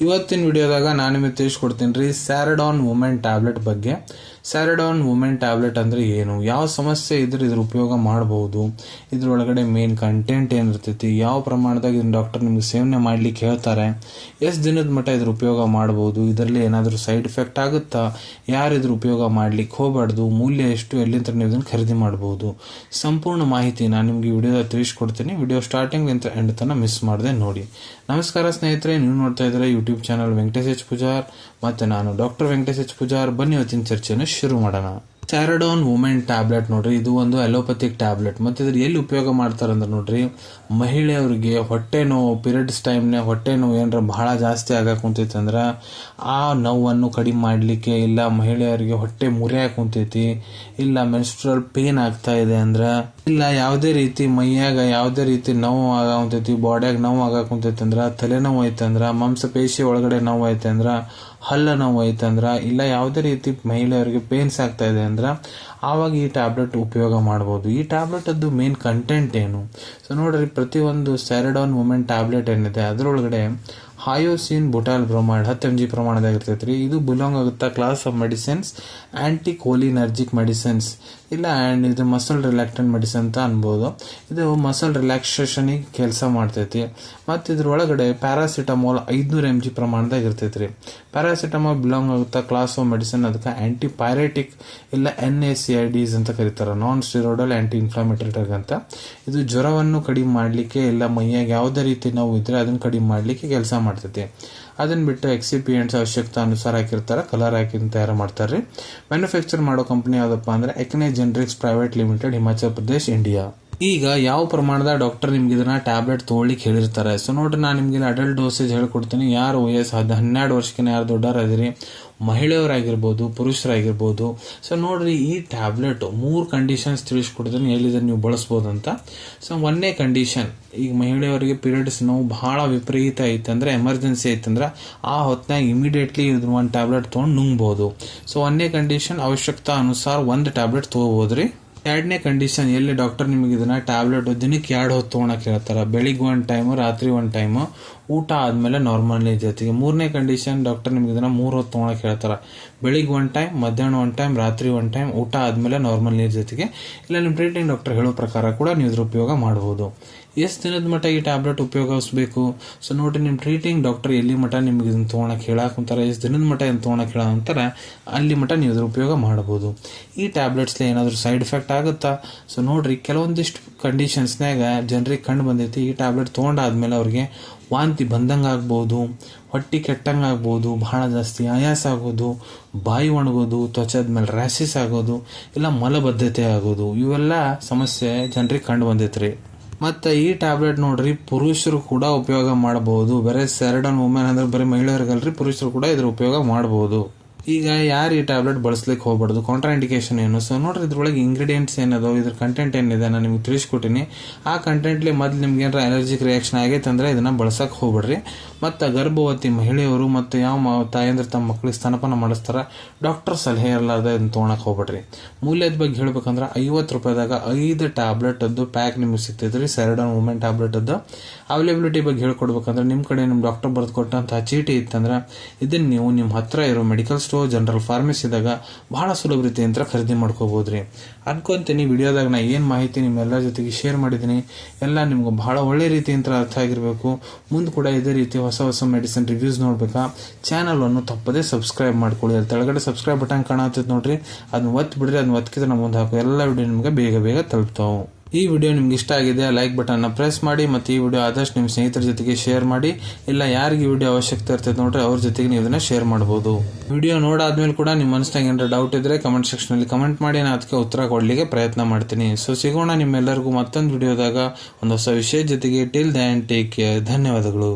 ಇವತ್ತಿನ ವಿಡಿಯೋದಾಗ ನಾನು ನಿಮಗೆ ತಿಳಿಸ್ಕೊಡ್ತೀನಿ ರೀ ಸ್ಯಾರಡಾನ್ ವುಮೆನ್ ಟ್ಯಾಬ್ಲೆಟ್ ಬಗ್ಗೆ. ಸ್ಯಾರಡಾನ್ ವುಮೆನ್ ಟ್ಯಾಬ್ಲೆಟ್ ಅಂದರೆ ಏನು, ಯಾವ ಸಮಸ್ಯೆ ಇದ್ರ ಉಪಯೋಗ ಮಾಡಬಹುದು, ಇದ್ರೊಳಗಡೆ ಮೇನ್ ಕಂಟೆಂಟ್ ಏನಿರ್ತೈತಿ, ಯಾವ ಪ್ರಮಾಣದಾಗ ಇದನ್ನ ಡಾಕ್ಟರ್ ನಿಮ್ಗೆ ಸೇವನೆ ಮಾಡ್ಲಿಕ್ಕೆ ಹೇಳ್ತಾರೆ, ಎಷ್ಟು ದಿನದ ಮಟ್ಟ ಇದ್ರ ಉಪಯೋಗ ಮಾಡಬಹುದು, ಇದರಲ್ಲಿ ಏನಾದರೂ ಸೈಡ್ ಎಫೆಕ್ಟ್ ಆಗುತ್ತಾ, ಯಾರು ಇದ್ರ ಉಪಯೋಗ ಮಾಡ್ಲಿಕ್ಕೆ ಹೋಗಬಾರ್ದು, ಮೂಲ್ಯ ಎಷ್ಟು, ಎಲ್ಲಿಂದ ನೀವು ಇದನ್ನು ಖರೀದಿ ಮಾಡಬಹುದು, ಸಂಪೂರ್ಣ ಮಾಹಿತಿ ನಾನು ನಿಮ್ಗೆ ವಿಡಿಯೋದಾಗ ತಿಳಿಸ್ಕೊಡ್ತೀನಿ. ವಿಡಿಯೋ ಸ್ಟಾರ್ಟಿಂಗ್ ಅಂತ ಎಂಡ್ ತನಕ ಮಿಸ್ ಮಾಡದೆ ನೋಡಿ. ನಮಸ್ಕಾರ ಸ್ನೇಹಿತರೆ, ನೀವು ನೋಡ್ತಾ ಇದ್ರೆ YouTube channel Venkatesh H Pujar ಮತ್ತೆ ನಾನು ಡಾಕ್ಟರ್ ವೆಂಕಟೇಶ್ ಎಚ್ ಪೂಜಾರ್. ಬನ್ನಿ ಇವತ್ತಿನ ಚರ್ಚೆಯನ್ನು ಶುರು ಮಾಡೋಣ. ಸ್ಯಾರಡಾನ್ ವುಮೆನ್ ಟ್ಯಾಬ್ಲೆಟ್ ನೋಡ್ರಿ, ಇದು ಒಂದು ಅಲೋಪತಿಕ್ ಟ್ಯಾಬ್ಲೆಟ್. ಮತ್ತೆ ಇದ್ರ ಎಲ್ಲಿ ಉಪಯೋಗ ಮಾಡ್ತಾರಂದ್ರೆ ನೋಡ್ರಿ, ಮಹಿಳೆಯರಿಗೆ ಹೊಟ್ಟೆ ನೋವು, ಪೀರಿಯಡ್ಸ್ ಟೈಮ್ನ ಹೊಟ್ಟೆ ನೋವು ಏನಾರ ಬಹಳ ಜಾಸ್ತಿ ಆಗಕ್ಕೆ ಕುಂತೈತಿ ಅಂದ್ರೆ ಆ ನೋವನ್ನು ಕಡಿಮೆ ಮಾಡಲಿಕ್ಕೆ, ಇಲ್ಲ ಮಹಿಳೆಯರಿಗೆ ಹೊಟ್ಟೆ ಮುರಿಯಾಕ ಕುಂತೈತಿ, ಇಲ್ಲ ಮೆನ್ಸ್ಟ್ರಲ್ ಪೇನ್ ಆಗ್ತಾ ಇದೆ ಅಂದ್ರೆ, ಇಲ್ಲ ಯಾವುದೇ ರೀತಿ ಮೈಯಾಗ ಯಾವುದೇ ರೀತಿ ನೋವು ಆಗುಂತೈತಿ, ಬಾಡ್ಯಾಗ ನೋವು ಆಗಾಕುಂತೈತಿ ಅಂದ್ರೆ, ತಲೆನೋವು ಐತಂದ್ರ, ಮಾಂಸಪೇಶಿ ಒಳಗಡೆ ನೋವು ಐತಂದ್ರ, ಹಲ್ಲ ನೋವು ಐತಂದ್ರ, ಇಲ್ಲ ಯಾವುದೇ ರೀತಿ ಮಹಿಳೆಯರಿಗೆ ಪೇನ್ಸ್ ಆಗ್ತಾ ಇದೆ ಅಂದ್ರೆ ಆವಾಗ ಈ ಟ್ಯಾಬ್ಲೆಟ್ ಉಪಯೋಗ ಮಾಡಬಹುದು. ಈ ಟ್ಯಾಬ್ಲೆಟ್ ಅದು ಮೇನ್ ಕಂಟೆಂಟ್ ಏನು? ಸೊ ನೋಡ್ರಿ, ಪ್ರತಿಯೊಂದು ಸ್ಯಾರಡಾನ್ ವುಮೆನ್ ಟ್ಯಾಬ್ಲೆಟ್ ಏನಿದೆ ಅದರೊಳಗಡೆ ಹಯೋಸಿನ್ ಬುಟಾಲ್ ಬ್ರೊಮೈಡ್ 10 mg ಪ್ರಮಾಣದಾಗ ಇರ್ತೈತೆ ರೀ. ಇದು ಬಿಲಾಂಗ್ ಆಗುತ್ತಾ class of medicines, anticholinergic medicines, ಇಲ್ಲ ಆ್ಯಂಡ್ ಇದು ಮಸಲ್ ರಿಲ್ಯಾಕ್ಟೆಂಟ್ ಮೆಡಿಸಿನ್ ಅಂತ ಅನ್ಬೋದು. ಇದು ಮಸಲ್ ರಿಲ್ಯಾಕ್ಸೇಷನಿಗೆ ಕೆಲಸ ಮಾಡ್ತೈತಿ. ಮತ್ತು ಇದ್ರೊಳಗಡೆ ಪ್ಯಾರಾಸಿಟಮಾಲ್ 500 mg ಪ್ರಮಾಣದಾಗ ಇರ್ತೈತೆ ರೀ. ಪ್ಯಾರಾಸಿಟಮಾಲ್ ಬಿಲಾಂಗ್ ಆಗುತ್ತಾ ಕ್ಲಾಸ್ ಆಫ್ ಮೆಡಿಸಿನ್, ಅದಕ್ಕೆ ಆಂಟಿ ಪೈರೇಟಿಕ್ ಇಲ್ಲ NSAIDs ಅಂತ ಕರೀತಾರೆ, ನಾನ್ ಸ್ಟಿರಾಯ್ಡಲ್ ಆಂಟಿ ಇನ್ಫ್ಲಾಮೇಟರಿ ಡ್ರಗ್ ಅಂತ. ಇದು ಜ್ವರವನ್ನು ಕಡಿಮೆ ಮಾಡಲಿಕ್ಕೆ, ಇಲ್ಲ ಮೈಯಾಗ ಯಾವುದೇ ರೀತಿ ನೋವು ಇದ್ರೆ ಅದನ್ನು ಕಡಿಮೆ ಮಾಡಲಿಕ್ಕೆ ಕೆಲಸ ಮಾಡ್ತೈತಿ. ಅದನ್ನ ಬಿಟ್ಟು ಎಕ್ಸಿಪಿಯೆಂಟ್ಸ್ ಅವಶ್ಯಕತೆ ಅನುಸಾರ ಹಾಕಿರ್ತಾರೆ, ಕಲರ್ ಹಾಕಿ ತಯಾರು ಮಾಡ್ತಾರೆ ರೀ. ಮ್ಯಾನುಫ್ಯಾಕ್ಚರ್ ಮಾಡೋ ಕಂಪನಿ ಯಾವುದಪ್ಪ ಅಂದ್ರೆ ಎಕ್ನೆ generics private limited, Himachal Pradesh, India. ಈಗ ಯಾವ ಪ್ರಮಾಣದ ಡಾಕ್ಟರ್ ನಿಮ್ಗೆ ಇದನ್ನ ಟ್ಯಾಬ್ಲೆಟ್ ತೊಗೊಳ್ಳಿಕ್ಕೆ ಹೇಳಿರ್ತಾರೆ. ಸೊ ನೋಡ್ರಿ, ನಾನು ನಿಮ್ಗೆ ಅಡಲ್ಟ್ ಡೋಸೇಜ್ ಹೇಳ್ಕೊಡ್ತೀನಿ. ಯಾರು ವಯಸ್ಸು 12 ವರ್ಷಕ್ಕಿಂತ ಯಾರು ದೊಡ್ಡವರಾದಿರಿ, ಮಹಿಳೆಯರಾಗಿರ್ಬೋದು, ಪುರುಷರಾಗಿರ್ಬೋದು. ಸೊ ನೋಡ್ರಿ, ಈ ಟ್ಯಾಬ್ಲೆಟ್ 3 ಕಂಡೀಷನ್ಸ್ ತಿಳಿಸ್ಕೊಡ್ತೀನಿ ಎಲ್ಲಿದ್ರೆ ನೀವು ಬಳಸ್ಬೋದು ಅಂತ. ಸೊ 1ನೇ ಕಂಡೀಷನ್, ಈಗ ಮಹಿಳೆಯರಿಗೆ ಪೀರಿಯಡ್ಸ್ ನೋವು ಬಹಳ ವಿಪರೀತ ಐತಂದ್ರೆ, ಎಮರ್ಜೆನ್ಸಿ ಐತಂದ್ರೆ ಆ ಹೊತ್ನಾಗ ಇಮಿಡಿಯೇಟ್ಲಿ ಇದು ಒಂದು ಟ್ಯಾಬ್ಲೆಟ್ ತೊಗೊಂಡು ನುಂಗ್ಬೋದು. ಸೊ 1ನೇ ಕಂಡೀಷನ್, ಅವಶ್ಯಕತಾ ಅನುಸಾರ 1 ಟ್ಯಾಬ್ಲೆಟ್ ತೊಗೋಬೋದ್ರಿ. 2ನೇ ಕಂಡೀಷನ್, ಎಲ್ಲಿ ಡಾಕ್ಟರ್ ನಿಮಗೆ ಇದನ್ನ ಟ್ಯಾಬ್ಲೆಟ್ ದಿನಕ್ಕೆ 2 ಹೊತ್ತು ತೊಗೊಳಕ್ ಹೇಳ್ತಾರೆ, ಬೆಳಿಗ್ಗೆ 1 ಟೈಮು, ರಾತ್ರಿ 1 ಟೈಮು, ಊಟ ಆದ್ಮೇಲೆ ನಾರ್ಮಲ್ ನೀರ್ ಜೊತೆಗೆ. 3ನೇ ಕಂಡೀಷನ್, ಡಾಕ್ಟರ್ ನಿಮ್ಗೆ ಇದನ್ನ 3 ಹೊತ್ತು ತೊಗೊಳಕ್ ಹೇಳ್ತಾರೆ, ಬೆಳಿಗ್ಗೆ 1 ಟೈಮ್, ಮಧ್ಯಾಹ್ನ 1 ಟೈಮ್, ರಾತ್ರಿ 1 ಟೈಮ್, ಊಟ ಆದ್ಮೇಲೆ ನಾರ್ಮಲ್ ನೀರ್ ಜೊತೆಗೆ. ಇಲ್ಲ ನಿಮ್ಮ ಟ್ರೀಟಿಂಗ್ ಡಾಕ್ಟರ್ ಹೇಳೋ ಪ್ರಕಾರ ಕೂಡ ನೀವು ಇದ್ರ ಉಪಯೋಗ ಮಾಡಬಹುದು. ಎಷ್ಟು ದಿನದ ಮಟ್ಟ ಈ ಟ್ಯಾಬ್ಲೆಟ್ ಉಪಯೋಗಿಸಬೇಕು? ಸೊ ನೋಡ್ರಿ, ನಿಮ್ಮ ಟ್ರೀಟಿಂಗ್ ಡಾಕ್ಟರ್ ಎಲ್ಲಿ ಮಟ್ಟ ನಿಮ್ಗೆ ಇದನ್ನ ತೊಗೊಳಕ್ ಹೇಳಾಕಂತಾರೆ, ಎಷ್ಟು ದಿನದ ಮಟ್ಟ ಇದನ್ನ ತೊಗೊಳಕ್ ಹೇಳಂತಾರೆ, ಅಲ್ಲಿ ಮಟ್ಟ ನೀವು ಇದ್ರ ಉಪಯೋಗ ಮಾಡಬಹುದು. ಈ ಟ್ಯಾಬ್ಲೆಟ್ಸ್ಲಿ ಏನಾದರೂ ಸೈಡ್ ಎಫೆಕ್ಟ್ ಆಗುತ್ತಾ? ಸೊ ನೋಡ್ರಿ, ಕೆಲವೊಂದಿಷ್ಟು ಕಂಡೀಷನ್ಸ್ನಾಗ ಜನರಿಗೆ ಕಂಡು ಬಂದೈತಿ, ಈ ಟ್ಯಾಬ್ಲೆಟ್ ತೊಗೊಂಡಾದ್ಮೇಲೆ ಅವ್ರಿಗೆ ವಾಂತಿ ಬಂದಂಗೆ ಆಗ್ಬೋದು, ಹೊಟ್ಟೆ ಕೆಟ್ಟಂಗೆ ಆಗ್ಬೋದು, ಬಹಳ ಜಾಸ್ತಿ ಆಯಾಸ ಆಗೋದು, ಬಾಯಿ ಒಣಗೋದು, ತ್ವಚದ ಮೇಲೆ ರ್ಯಾಷಸ್ ಆಗೋದು, ಇಲ್ಲ ಮಲಬದ್ಧತೆ ಆಗೋದು, ಇವೆಲ್ಲ ಸಮಸ್ಯೆ ಜನರಿಗೆ ಕಂಡು ಬಂದೈತ್ರಿ. ಮತ್ತು ಈ ಟ್ಯಾಬ್ಲೆಟ್ ನೋಡ್ರಿ, ಪುರುಷರು ಕೂಡ ಉಪಯೋಗ ಮಾಡಬಹುದು. ಬರೀ ಸ್ಯಾರಡಾನ್ ವುಮೆನ್ ಅಂದ್ರೆ ಬರೀ ಮಹಿಳೆಯರಿಗಲ್ರಿ, ಪುರುಷರು ಕೂಡ ಇದ್ರ ಉಪಯೋಗ ಮಾಡಬಹುದು. ಈಗ ಯಾರು ಈ ಟ್ಯಾಬ್ಲೆಟ್ ಬಳಸ್ಲಿಕ್ಕೆ ಹೋಗ್ಬಾರ್ದು, ಕಾಂಟ್ರಾ ಇಂಡಿಕೇಶನ್ ಏನು? ಸೊ ನೋಡ್ರಿ, ಇದ್ರೊಳಗೆ ಇಂಗ್ರೀಡಿಯೆಂಟ್ಸ್ ಏನದು, ಇದ್ರ ಕಂಟೆಂಟ್ ಏನಿದೆ ನಾನು ನಿಮ್ಗೆ ತಿಳಿಸ್ಕೊಟ್ಟಿನಿ. ಆ ಕಂಟೆಂಟ್ಲಿ ಮೊದಲು ನಿಮ್ಗೆ ಏನಾರ ಅಲರ್ಜಿಕ್ ರಿಯಾಕ್ಷನ್ ಆಗೈತೆ ಅಂದ್ರೆ ಇದನ್ನ ಬಳಸಕ್ಕೆ ಹೋಗ್ಬೇಡ್ರಿ. ಮತ್ತು ಗರ್ಭವತಿ ಮಹಿಳೆಯರು ಮತ್ತು ಯಾವ ತಾಯಂದ್ರೆ ತಮ್ಮ ಮಕ್ಕಳಿಗೆ ಸ್ತನಪಾನ ಮಾಡಿಸ್ತಾರ, ಡಾಕ್ಟರ್ ಸಲಹೆ ಇರಲಾರ್ದ ಇದನ್ನ ತೊಗೊಳಕ್ ಹೋಗ್ಬೇಡ್ರಿ. ಮೂಲ್ಯದ ಬಗ್ಗೆ ಹೇಳ್ಬೇಕಂದ್ರೆ 50 ರೂಪಾಯಿದಾಗ 5 ಟ್ಯಾಬ್ಲೆಟ್ ಅದ್ದು ಪ್ಯಾಕ್ ನಿಮ್ಗೆ ಸಿಗ್ತೈತ್ರಿ, ಸ್ಯಾರಡಾನ್ ವುಮೆನ್ ಟ್ಯಾಬ್ಲೆಟ್ ಅದ್ದು. ಅವೈಲೇಬಿಲಿಟಿ ಬಗ್ಗೆ ಹೇಳ್ಕೊಡ್ಬೇಕಂದ್ರೆ ನಿಮ್ಮ ಕಡೆ ನಿಮ್ಮ ಡಾಕ್ಟರ್ ಬರೆದು ಕೊಟ್ಟಂತಹ ಚೀಟಿ ಇತ್ತಂದ್ರೆ ಇದನ್ನ ನೀವು ನಿಮ್ಮ ಹತ್ರ ಇರೋ ಮೆಡಿಕಲ್ ಸ್ಟೋರ್, ಜನರಲ್ ಫಾರ್ಮಸಿದಾಗ ಬಹಳ ಸುಲಭ ರೀತಿಯಿಂದ ಖರೀದಿ ಮಾಡ್ಕೋಬಹುದ್ರಿ. ಅನ್ಕೊಂತೀನಿ ವಿಡಿಯೋದಾಗ ನಾ ಏನು ಮಾಹಿತಿ ನಿಮ್ಮೆಲ್ಲರ ಜೊತೆಗೆ ಶೇರ್ ಮಾಡಿದ್ದೀನಿ ಎಲ್ಲ ನಿಮ್ಗೆ ಬಹಳ ಒಳ್ಳೆ ರೀತಿಯಿಂದ ಅರ್ಥ ಆಗಿರಬೇಕು. ಮುಂದೆ ಕೂಡ ಇದೇ ರೀತಿ ಹೊಸ ಮೆಡಿಸಿನ್ ರಿವ್ಯೂಸ್ ನೋಡ್ಬೇಕಾ, ಚಾನಲ್ ಅನ್ನು ತಪ್ಪದೇ ಸಬ್ಸ್ಕ್ರೈಬ್ ಮಾಡ್ಕೊಳ್ಳಿ. ಅಲ್ಲಿ ತೆಳಗಡೆ ಸಬ್ಸ್ಕ್ರೈಬ್ ಬಟನ್ ಕಾಣತ್ತೈತೆ ನೋಡ್ರಿ, ಅದನ್ನ ಒತ್ತಿ ಬಿಡ್ರಿ. ಅದನ್ನ ಒತ್ತಿದ್ರೆ ನಮ್ಮ ಮುಂದೆ ಹಾಕೋ ಎಲ್ಲ ವಿಡಿಯೋ ನಿಮ್ಗೆ ಬೇಗ ತಲುಪ್ತಾವೆ. ಈ ವಿಡಿಯೋ ನಿಮ್ಗೆ ಇಷ್ಟ ಆಗಿದೆ, ಲೈಕ್ ಬಟನ್ನ ಪ್ರೆಸ್ ಮಾಡಿ, ಮತ್ತು ಈ ವಿಡಿಯೋ ಆದಷ್ಟು ನಿಮ್ಮ ಸ್ನೇಹಿತರ ಜೊತೆಗೆ ಶೇರ್ ಮಾಡಿ. ಇಲ್ಲ ಯಾರಿಗೆ ಈ ವಿಡಿಯೋ ಅವಶ್ಯಕತೆ ಇರ್ತೈತೆ ನೋಡ್ರಿ, ಅವ್ರ ಜೊತೆಗೆ ನೀವು ಇದನ್ನ ಶೇರ್ ಮಾಡಬಹುದು. ವಿಡಿಯೋ ನೋಡಾದ್ಮೇಲೆ ಕೂಡ ನಿಮ್ಮ ಮನಸ್ಸಿನಾಗ ಏನಾರ ಡೌಟ್ ಇದ್ರೆ ಕಮೆಂಟ್ ಸೆಕ್ಷನ್ ಅಲ್ಲಿ ಕಮೆಂಟ್ ಮಾಡಿ, ನಾನು ಅದಕ್ಕೆ ಉತ್ತರ ಕೊಡ್ಲಿಕ್ಕೆ ಪ್ರಯತ್ನ ಮಾಡ್ತೀನಿ. ಸೊ ಸಿಗೋಣ ನಿಮ್ಮೆಲ್ಲರಿಗೂ ಮತ್ತೊಂದು ವಿಡಿಯೋದಾಗ ಒಂದು ಹೊಸ ವಿಷಯದ ಜೊತೆಗೆ. Till then take care. ಧನ್ಯವಾದಗಳು.